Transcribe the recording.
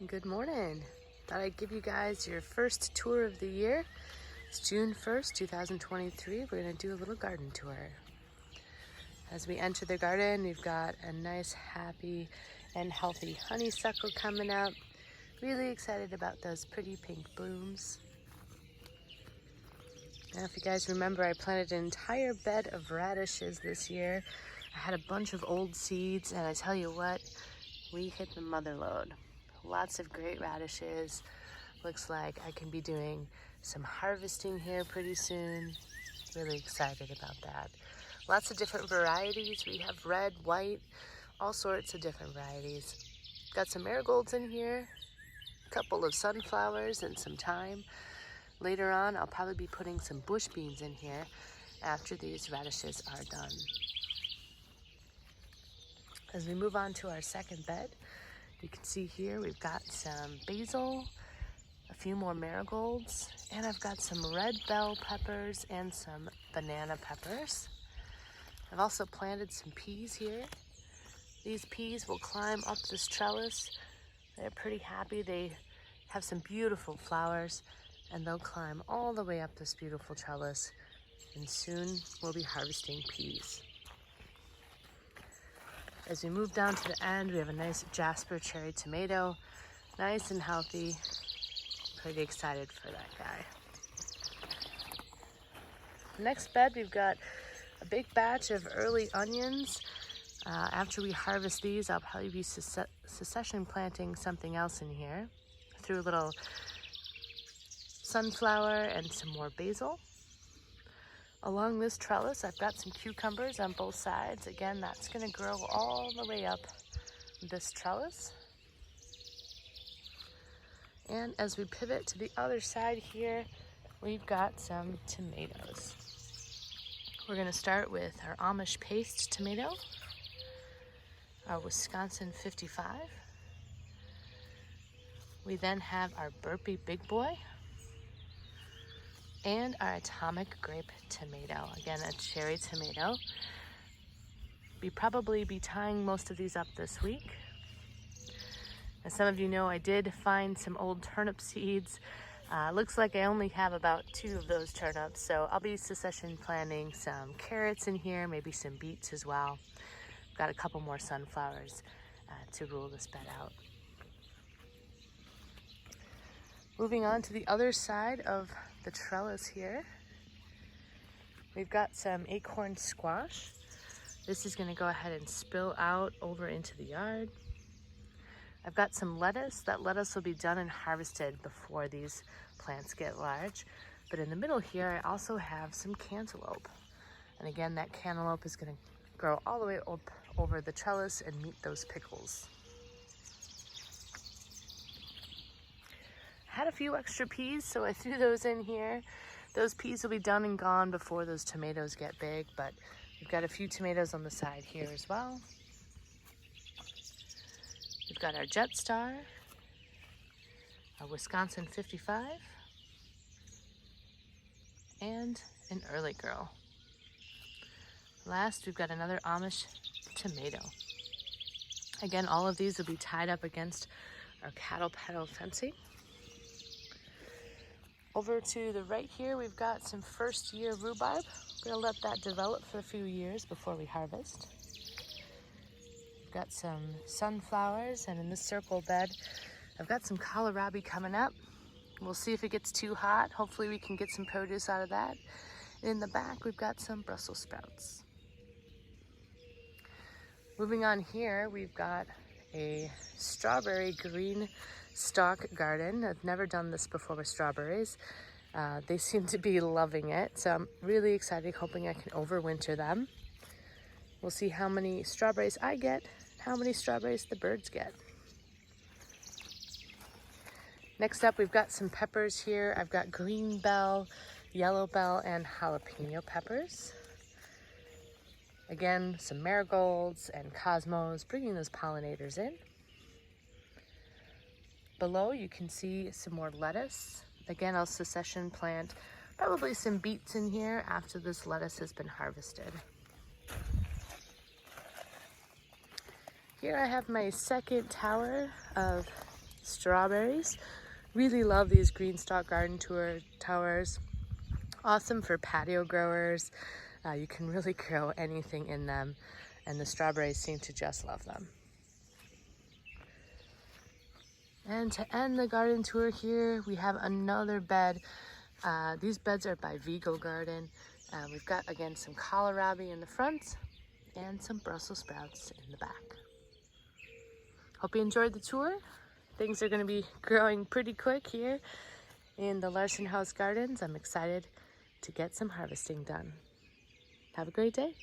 Good morning. Thought I'd give you guys your first tour of the year. It's June 1st, 2023. We're going to do a little garden tour. As we enter the garden, we've got a nice, happy, and healthy honeysuckle coming up. Really excited about those pretty pink blooms. Now, if you guys remember, I planted an entire bed of radishes this year. I had a bunch of old seeds, and I tell you what, we hit the mother lode. Lots of great radishes. Looks like I can be doing some harvesting here pretty soon. Really excited about that. Lots of different varieties. We have red, white, all sorts of different varieties. Got some marigolds in here, a couple of sunflowers and some thyme. Later on, I'll probably be putting some bush beans in here after these radishes are done. As we move on to our second bed, you can see here we've got some basil, a few more marigolds, and I've got some red bell peppers and some banana peppers. I've also planted some peas here. These peas will climb up this trellis. They're pretty happy. They have some beautiful flowers, and they'll climb all the way up this beautiful trellis, and soon we'll be harvesting peas. As we move down to the end, we have a nice Jasper cherry tomato, nice and healthy. Pretty excited for that guy. Next bed, we've got a big batch of early onions. After we harvest these, I'll probably be succession planting something else in here. Threw a little sunflower and some more basil. Along this trellis, I've got some cucumbers on both sides. Again, that's going to grow all the way up this trellis. And as we pivot to the other side here, we've got some tomatoes. We're going to start with our Amish paste tomato, our Wisconsin 55. We then have our Burpee Big Boy, and our Atomic Grape tomato. Again, a cherry tomato. Probably be tying most of these up this week. As some of you know, I did find some old turnip seeds. Looks like I only have about 2 of those turnips, so I'll be succession planting some carrots in here, maybe some beets as well. Got a couple more sunflowers to rule this bed out. Moving on to the other side of the trellis here, we've got some acorn squash. This is going to go ahead and spill out over into the yard. I've got some lettuce. That lettuce will be done and harvested before these plants get large. But in the middle here, I also have some cantaloupe. And again, that cantaloupe is going to grow all the way up over the trellis and meet those pickles. Had a few extra peas, so I threw those in here. Those peas will be done and gone before those tomatoes get big, but we've got a few tomatoes on the side here as well. We've got our Jetstar, our Wisconsin 55, and an Early Girl. Last, we've got another Amish tomato. Again, all of these will be tied up against our cattle pedal fencing. Over to the right here, we've got some first year rhubarb. We're gonna let that develop for a few years before we harvest. We've got some sunflowers, and in this circle bed, I've got some kohlrabi coming up. We'll see if it gets too hot. Hopefully we can get some produce out of that. And in the back, we've got some Brussels sprouts. Moving on here, we've got a strawberry green stalk garden. I've never done this before with strawberries. They seem to be loving it, so I'm really excited, hoping I can overwinter them. We'll see how many strawberries I get, how many strawberries the birds get. Next up, we've got some peppers here. I've got green bell, yellow bell, and jalapeno peppers. Again, some marigolds and cosmos, bringing those pollinators in. Below, you can see some more lettuce. Again, I'll succession plant probably some beets in here after this lettuce has been harvested. Here I have my second tower of strawberries. Really love these green stalk garden tour towers. Awesome for patio growers. You can really grow anything in them, and the strawberries seem to just love them. And to end the garden tour here, we have another bed. These beds are by Vigo Garden. We've got, again, some kohlrabi in the front and some Brussels sprouts in the back. Hope you enjoyed the tour. Things are going to be growing pretty quick here in the Larson House Gardens. I'm excited to get some harvesting done. Have a great day.